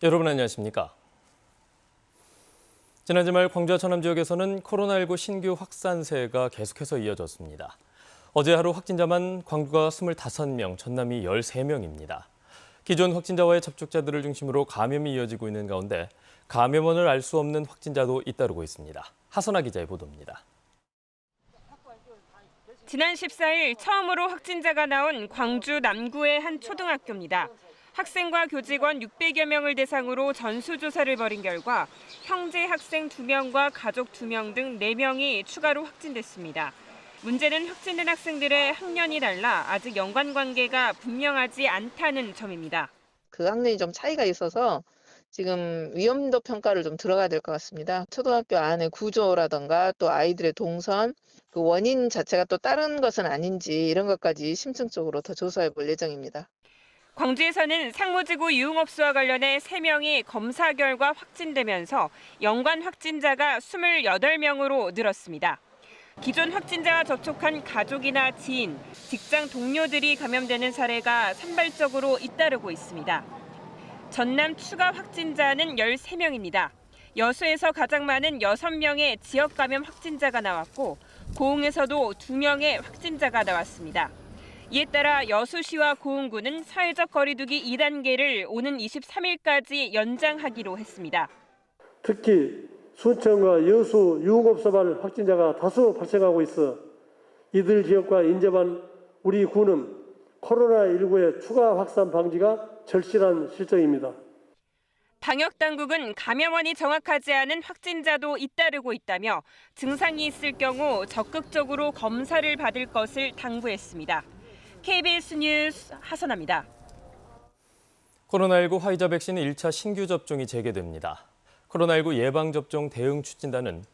여러분 안녕하십니까? 지난 주말 광주와 전남 지역에서는 코로나19 신규 확산세가 계속해서 이어졌습니다. 어제 하루 확진자만 광주가 25명, 전남이 13명입니다. 기존 확진자와의 접촉자들을 중심으로 감염이 이어지고 있는 가운데 감염원을 알 수 없는 확진자도 잇따르고 있습니다. 하선아 기자의 보도입니다. 지난 14일 처음으로 확진자가 나온 광주 남구의 한 초등학교입니다. 학생과 교직원 600여 명을 대상으로 전수조사를 벌인 결과 형제 학생 2명과 가족 2명 등 4명이 추가로 확진됐습니다. 문제는 확진된 학생들의 학년이 달라 아직 연관관계가 분명하지 않다는 점입니다. 그 학년이 좀 차이가 있어서 지금 위험도 평가를 좀 들어가야 될 것 같습니다. 초등학교 안에 구조라든가 또 아이들의 동선, 그 원인 자체가 또 다른 것은 아닌지 이런 것까지 심층적으로 더 조사해 볼 예정입니다. 광주에서는 상무지구 유흥업소와 관련해 3명이 검사 결과 확진되면서 연관 확진자가 28명으로 늘었습니다. 기존 확진자와 접촉한 가족이나 지인, 직장 동료들이 감염되는 사례가 산발적으로 잇따르고 있습니다. 전남 추가 확진자는 13명입니다. 여수에서 가장 많은 6명의 지역 감염 확진자가 나왔고 고흥에서도 2명의 확진자가 나왔습니다. 이에 따라 여수시와 고흥군은 사회적 거리두기 2단계를 오는 23일까지 연장하기로 했습니다. 특히 순천과 여수 유흥업소발 확진자가 다수 발생하고 있어 이들 지역과 인접한 우리 군은 코로나19의 추가 확산 방지가 절실한 실정입니다. 방역당국은 감염원이 정확하지 않은 확진자도 잇따르고 있다며 증상이 있을 경우 적극적으로 검사를 받을 것을 당부했습니다. KBS 뉴스 하선아입니다. 코로나19 화이자 백신 1차 신규 접종이 재개됩니다. 코로나19 예방접종 대응 추진단은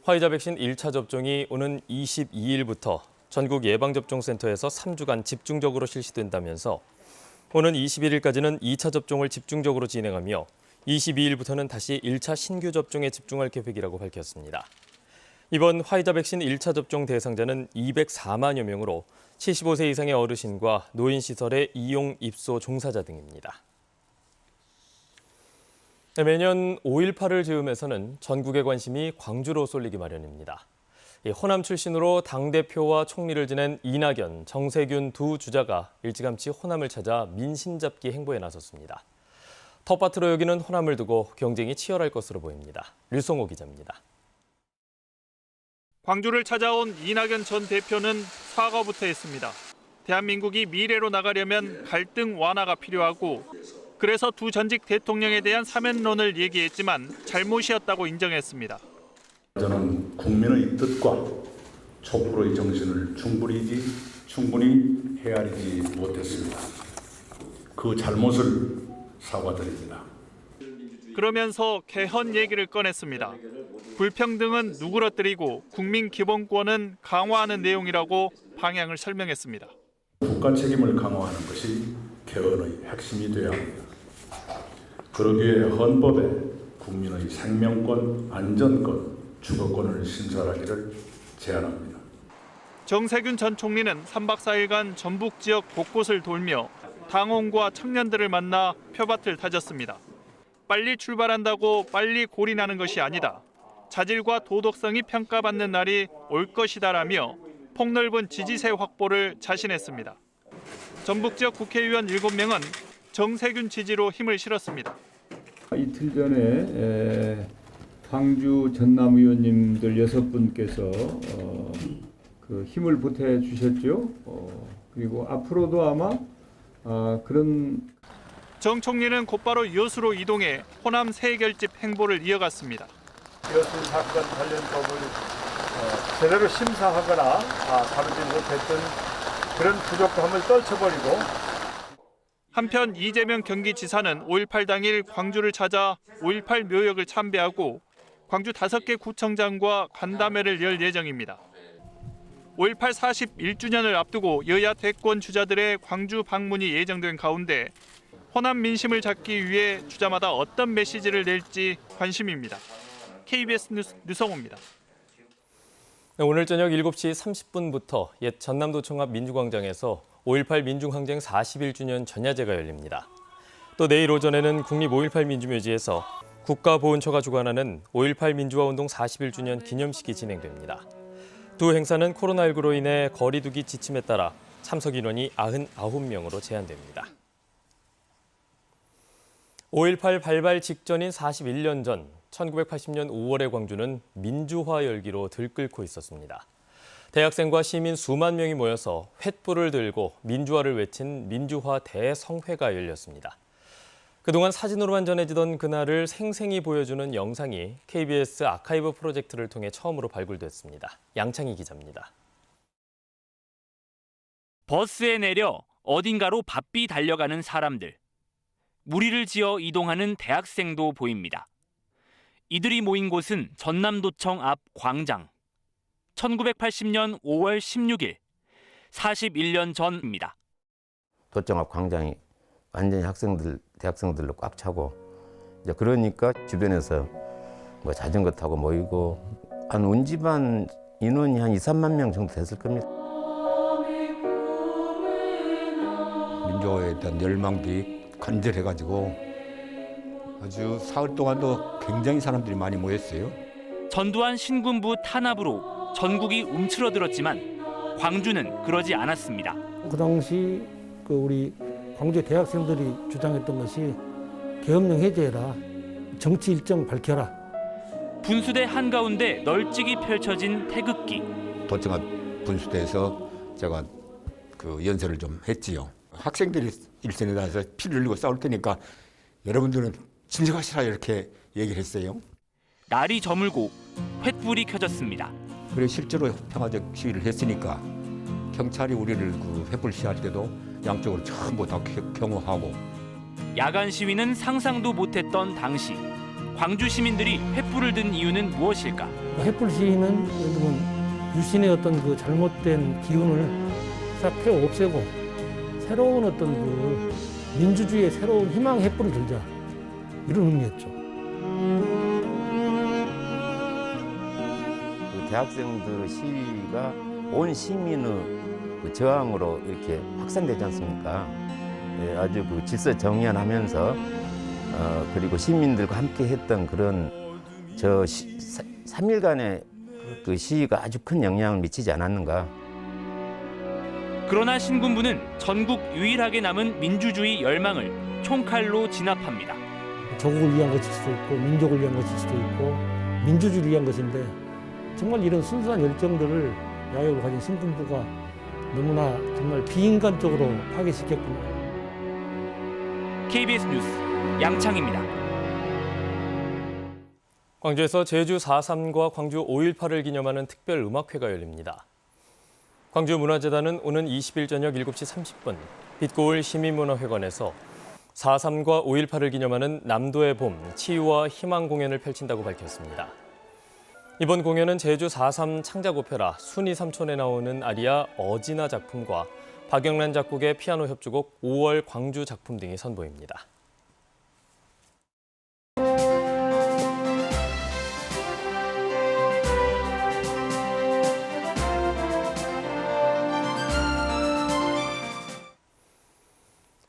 화이자 백신 1차 접종이 오는 22일부터 전국 예방접종센터에서 3주간 집중적으로 실시된다면서 오는 21일까지는 2차 접종을 집중적으로 진행하며 22일부터는 다시 1차 신규 접종에 집중할 계획이라고 밝혔습니다. 이번 화이자 백신 1차 접종 대상자는 204만여 명으로 75세 이상의 어르신과 노인시설의 이용 입소 종사자 등입니다. 매년 5.18을 즈음해서는 전국의 관심이 광주로 쏠리기 마련입니다. 호남 출신으로 당대표와 총리를 지낸 이낙연, 정세균 두 주자가 일찌감치 호남을 찾아 민심 잡기 행보에 나섰습니다. 텃밭으로 여기는 호남을 두고 경쟁이 치열할 것으로 보입니다. 류성호 기자입니다. 광주를 찾아온 이낙연 전 대표는 사과부터 했습니다. 대한민국이 미래로 나가려면 갈등 완화가 필요하고 그래서 두 전직 대통령에 대한 사면론을 얘기했지만 잘못이었다고 인정했습니다. 저는 국민의 뜻과 촛불의 정신을 충분히 헤아리지 못했습니다. 그 잘못을 사과드립니다. 그러면서 개헌 얘기를 꺼냈습니다. 불평등은 누그러뜨리고 국민 기본권은 강화하는 내용이라고 방향을 설명했습니다. 국가 책임을 강화하는 것이 개헌의 핵심이 되어야 합니다. 그러기에 헌법에 국민의 생명권, 안전권, 주거권을 신설하기를 제안합니다. 정세균 전 총리는 3박 4일간 전북 지역 곳곳을 돌며 당원과 청년들을 만나 표밭을 다졌습니다. 빨리 출발한다고 빨리 골이 나는 것이 아니다. 자질과 도덕성이 평가받는 날이 올 것이다라며 폭넓은 지지세 확보를 자신했습니다. 전북 지역 국회의원 7명은 정세균 지지로 힘을 실었습니다. 이틀 전에 광주 전남 의원님들 6분께서 그 힘을 보태 주셨죠. 그리고 앞으로도 아마 그런 정 총리는 곧바로 여수로 이동해 호남 세결집 행보를 이어갔습니다. 여수 사건 관련 법을 제대로 심사하거나 다루지 못했던 그런 부족함을 떨쳐버리고 한편 이재명 경기지사는 5.18 당일 광주를 찾아 5.18 묘역을 참배하고 광주 5개 구청장과 간담회를 열 예정입니다. 5.18 41주년을 앞두고 여야 대권 주자들의 광주 방문이 예정된 가운데 호남 민심을 잡기 위해 주자마다 어떤 메시지를 낼지 관심입니다. KBS 뉴스 류성호입니다. 오늘 저녁 7시 30분부터 옛 전남도청 앞 민주광장에서 5.18 민중항쟁 41주년 전야제가 열립니다. 또 내일 오전에는 국립 5.18 민주묘지에서 국가보훈처가 주관하는 5.18 민주화운동 41주년 기념식이 진행됩니다. 두 행사는 코로나19로 인해 거리 두기 지침에 따라 참석 인원이 99명으로 제한됩니다. 5.18 발발 직전인 41년 전 1980년 5월의 광주는 민주화 열기로 들끓고 있었습니다. 대학생과 시민 수만 명이 모여서 횃불을 들고 민주화를 외친 민주화 대성회가 열렸습니다. 그동안 사진으로만 전해지던 그날을 생생히 보여주는 영상이 KBS 아카이브 프로젝트를 통해 처음으로 발굴됐습니다. 양창희 기자입니다. 버스에 내려 어딘가로 바삐 달려가는 사람들. 무리를 지어 이동하는 대학생도 보입니다. 이들이 모인 곳은 전남도청 앞 광장. 1980년 5월 16일, 41년 전입니다. 도청 앞 광장이 완전히 대학생들로 꽉 차고, 이제 그러니까 주변에서 뭐 자전거 타고 모이고 한 온 집안 인원이 한 2, 3만 명 정도 됐을 겁니다. 민주화에 대한 열망이 간절해가지고 아주 사흘 동안도 굉장히 사람들이 많이 모였어요. 전두환 신군부 탄압으로 전국이 움츠러들었지만 광주는 그러지 않았습니다. 그 당시 우리 광주 대학생들이 주장했던 것이 계엄령 해제해라, 정치 일정 밝혀라. 분수대 한가운데 널찍이 펼쳐진 태극기. 도청 앞 분수대에서 제가 그 연설을 좀 했지요. 학생들이 일선에 나서 피를 흘리고 싸울 테니까 여러분들은 진정하시라 이렇게 얘기를 했어요. 날이 저물고 횃불이 켜졌습니다. 그래 실제로 평화적 시위를 했으니까 경찰이 우리를 그 횃불 시위할 때도 양쪽으로 전부 다 경호하고. 야간 시위는 상상도 못했던 당시. 광주 시민들이 횃불을 든 이유는 무엇일까? 횃불 시위는 예를 들면 유신의 어떤 그 잘못된 기운을 싹 태워 없애고 새로운 어떤 그 민주주의의 새로운 희망 횃불을 들자, 이런 의미였죠. 그 대학생들 시위가 온 시민의 그 저항으로 이렇게 확산되지 않습니까? 예, 아주 그 질서 정연하면서 그리고 시민들과 함께 했던 그런 3일간의 그 시위가 아주 큰 영향을 미치지 않았는가. 그러나 신군부는 전국 유일하게 남은 민주주의 열망을 총칼로 진압합니다. 조국을 위한 것일 수도 있고 민족을 위한 것일 수도 있고 민주주의를 위한 것인데, 정말 이런 순수한 열정들을 야욕을 가진 신군부가 너무나 정말 비인간적으로 파괴시켰구나. KBS 뉴스 양창입니다. 광주에서 제주 4.3과 광주 5.18을 기념하는 특별 음악회가 열립니다. 광주문화재단은 오는 20일 저녁 7시 30분 빛고울 시민문화회관에서 4.3과 5.18을 기념하는 남도의 봄, 치유와 희망 공연을 펼친다고 밝혔습니다. 이번 공연은 제주 4.3 창작 오페라 순이 삼촌에 나오는 아리아 어지나 작품과 박영란 작곡의 피아노 협주곡 5월 광주 작품 등이 선보입니다.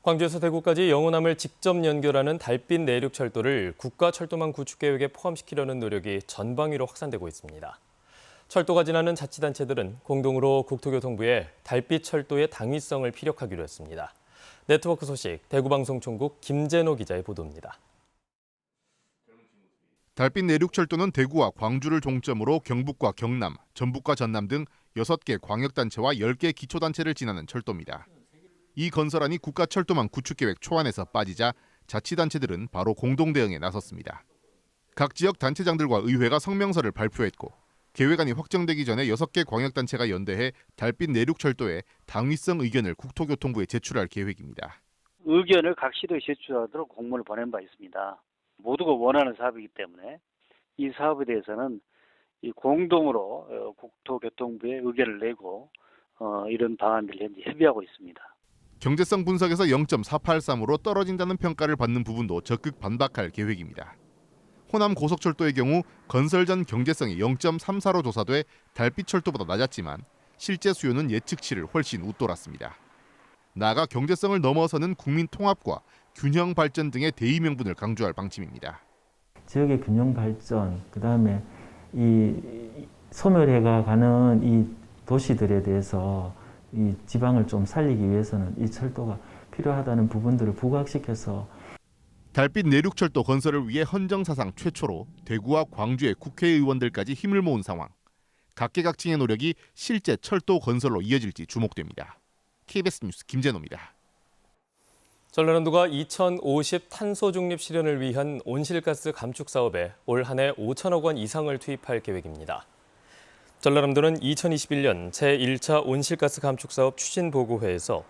광주에서 대구까지 영호남을 직접 연결하는 달빛 내륙철도를 국가철도망 구축 계획에 포함시키려는 노력이 전방위로 확산되고 있습니다. 철도가 지나는 자치단체들은 공동으로 국토교통부에 달빛철도의 당위성을 피력하기로 했습니다. 네트워크 소식 대구방송총국 김재노 기자의 보도입니다. 달빛 내륙철도는 대구와 광주를 종점으로 경북과 경남, 전북과 전남 등 6개 광역단체와 10개 기초단체를 지나는 철도입니다. 이 건설안이 국가철도망 구축계획 초안에서 빠지자 자치단체들은 바로 공동대응에 나섰습니다. 각 지역 단체장들과 의회가 성명서를 발표했고 계획안이 확정되기 전에 6개 광역단체가 연대해 달빛 내륙철도에 당위성 의견을 국토교통부에 제출할 계획입니다. 의견을 각 시도에 제출하도록 공문을 보낸 바 있습니다. 모두가 원하는 사업이기 때문에 이 사업에 대해서는 이 공동으로 국토교통부에 의견을 내고 이런 방안들을 현재 협의하고 있습니다. 경제성 분석에서 0.483으로 떨어진다는 평가를 받는 부분도 적극 반박할 계획입니다. 호남 고속철도의 경우 건설 전 경제성이 0.34로 조사돼 달빛철도보다 낮았지만 실제 수요는 예측치를 훨씬 웃돌았습니다. 나아가 경제성을 넘어서는 국민 통합과 균형 발전 등의 대의 명분을 강조할 방침입니다. 지역의 균형 발전, 그다음에 이 소멸해가 가는 이 도시들에 대해서 이 지방을 좀 살리기 위해서는 이 철도가 필요하다는 부분들을 부각시켜서 달빛 내륙철도 건설을 위해 헌정사상 최초로 대구와 광주의 국회의원들까지 힘을 모은 상황. 각계각층의 노력이 실제 철도 건설로 이어질지 주목됩니다. KBS 뉴스 김재노입니다. 전라남도가 2050 탄소 중립 실현을 위한 온실가스 감축 사업에 올 한 해 5천억 원 이상을 투입할 계획입니다. 전라남도는 2021년 제1차 온실가스 감축 사업 추진 보고회에서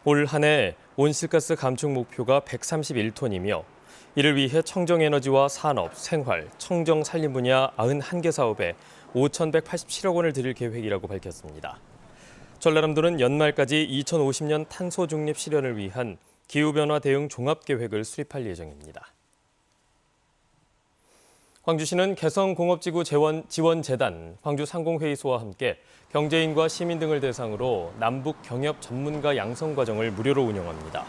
올 한 해 온실가스 감축 목표가 131톤이며 이를 위해 청정에너지와 산업, 생활, 청정 산림 분야 91개 사업에 5,187억 원을 들일 계획이라고 밝혔습니다. 전라남도는 연말까지 2050년 탄소 중립 실현을 위한 기후변화 대응 종합계획을 수립할 예정입니다. 광주시는 개성공업지구 지원재단, 광주상공회의소와 함께 경제인과 시민 등을 대상으로 남북 경협 전문가 양성 과정을 무료로 운영합니다.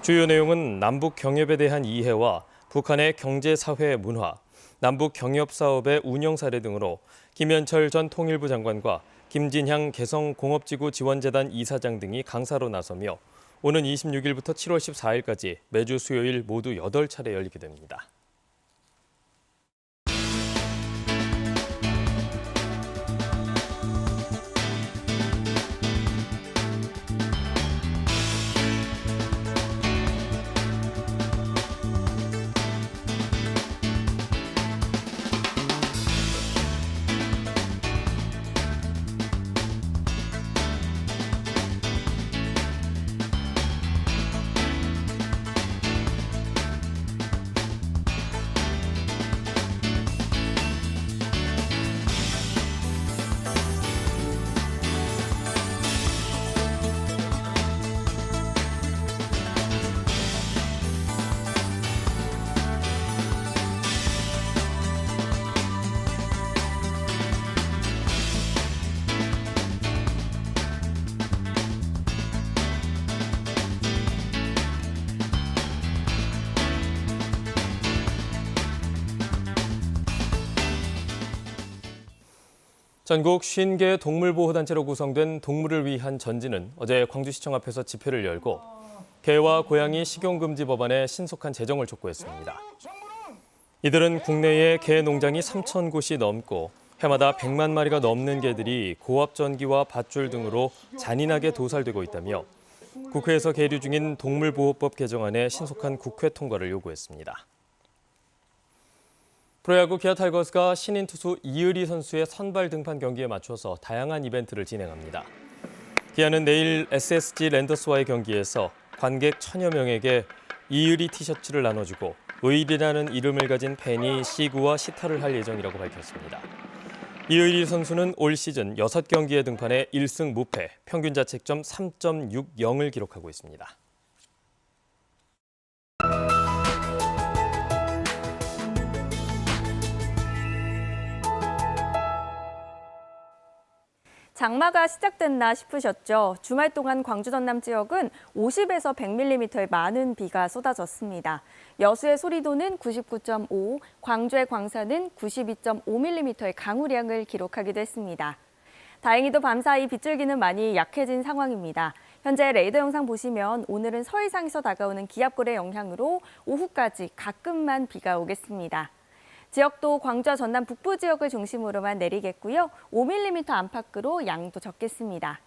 주요 내용은 남북 경협에 대한 이해와 북한의 경제, 사회, 문화, 남북 경협 사업의 운영 사례 등으로 김현철 전 통일부 장관과 김진향 개성공업지구 지원재단 이사장 등이 강사로 나서며 오는 26일부터 7월 14일까지 매주 수요일 모두 8차례 열리게 됩니다. 전국 50개 동물보호단체로 구성된 동물을 위한 전지는 어제 광주시청 앞에서 집회를 열고 개와 고양이 식용금지 법안에 신속한 제정을 촉구했습니다. 이들은 국내에 개 농장이 3천 곳이 넘고 해마다 100만 마리가 넘는 개들이 고압 전기와 밧줄 등으로 잔인하게 도살되고 있다며 국회에서 계류 중인 동물보호법 개정안의 신속한 국회 통과를 요구했습니다. 프로야구 기아 타이거스가 신인 투수 이의리 선수의 선발 등판 경기에 맞춰서 다양한 이벤트를 진행합니다. 기아는 내일 SSG 랜더스와의 경기에서 관객 1,000여 명에게 이의리 티셔츠를 나눠주고 의리라는 이름을 가진 펜이 시구와 시타를 할 예정이라고 밝혔습니다. 이의리 선수는 올 시즌 6경기에 등판해 1승 무패, 평균 자책점 3.60을 기록하고 있습니다. 장마가 시작됐나 싶으셨죠? 주말 동안 광주 전남 지역은 50에서 100mm의 많은 비가 쏟아졌습니다. 여수의 소리도는 99.5, 광주의 광산은 92.5mm의 강우량을 기록하기도 했습니다. 다행히도 밤사이 빗줄기는 많이 약해진 상황입니다. 현재 레이더 영상 보시면 오늘은 서해상에서 다가오는 기압골의 영향으로 오후까지 가끔만 비가 오겠습니다. 지역도 광주와 전남 북부 지역을 중심으로만 내리겠고요. 5mm 안팎으로 양도 적겠습니다.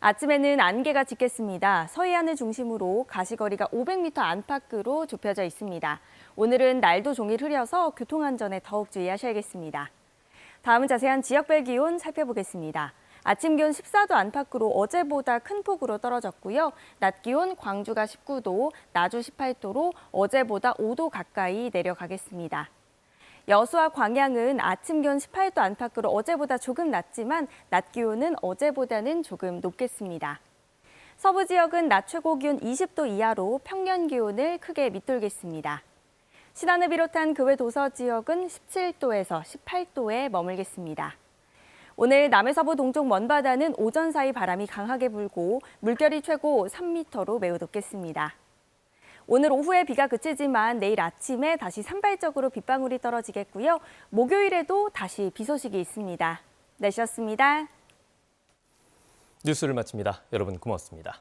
아침에는 안개가 짙겠습니다. 서해안을 중심으로 가시거리가 500m 안팎으로 좁혀져 있습니다. 오늘은 날도 종일 흐려서 교통안전에 더욱 주의하셔야겠습니다. 다음은 자세한 지역별 기온 살펴보겠습니다. 아침 기온 14도 안팎으로 어제보다 큰 폭으로 떨어졌고요. 낮 기온 광주가 19도, 나주 18도로 어제보다 5도 가까이 내려가겠습니다. 여수와 광양은 아침 기온 18도 안팎으로 어제보다 조금 낮지만 낮 기온은 어제보다는 조금 높겠습니다. 서부 지역은 낮 최고 기온 20도 이하로 평년 기온을 크게 밑돌겠습니다. 신안을 비롯한 그 외 도서 지역은 17도에서 18도에 머물겠습니다. 오늘 남해서부 동쪽 먼바다는 오전 사이 바람이 강하게 불고 물결이 최고 3m로 매우 높겠습니다. 오늘 오후에 비가 그치지만 내일 아침에 다시 산발적으로 빗방울이 떨어지겠고요. 목요일에도 다시 비 소식이 있습니다. 날씨였습니다. 뉴스를 마칩니다. 여러분 고맙습니다.